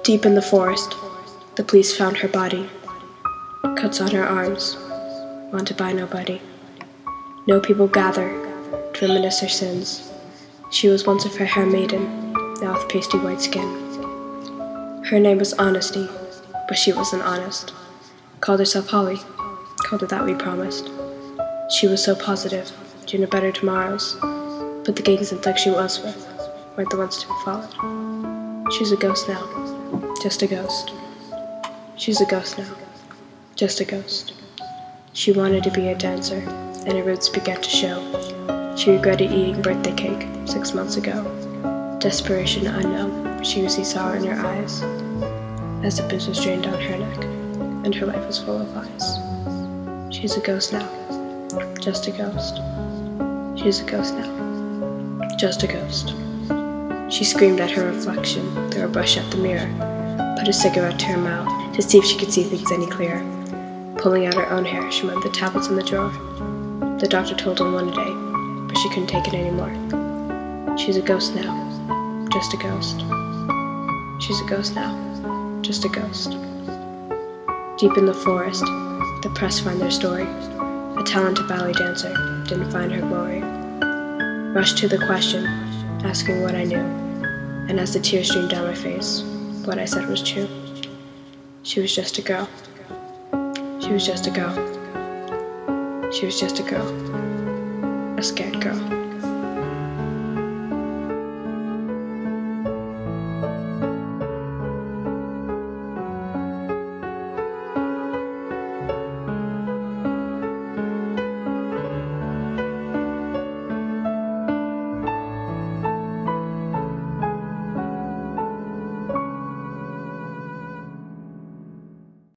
Deep in the forest, the police found her body. Cuts on her arms, wanted by nobody. No people gather to reminisce her sins. She was once a fair-haired maiden, now with pasty white skin. Her name was Honesty, but she wasn't honest. Called herself Holly, called her that we promised. She was so positive, due to better tomorrows, but the gangs and thugs she was with weren't the ones to be followed. She's a ghost now, just a ghost. She's a ghost now, just a ghost. She wanted to be a dancer, and her roots began to show. She regretted eating birthday cake 6 months ago. Desperation unknown, she could see sorrow in her eyes, as the booze was drained down her neck, and her life was full of lies. She's a ghost now, just a ghost. She's a ghost now, just a ghost. She screamed at her reflection through a brush at the mirror, put a cigarette to her mouth to see if she could see things any clearer. Pulling out her own hair, she remembered the tablets in the drawer. The doctor told her one a day, but she couldn't take it anymore. She's a ghost now, just a ghost. She's a ghost now, just a ghost. Deep in the forest, the press find their story. A talented ballet dancer didn't find her glory. Rushed to the question, asking what I knew, and as the tears streamed down my face, what I said was true. She was just a girl. She was just a girl. She was just a girl. A scared girl.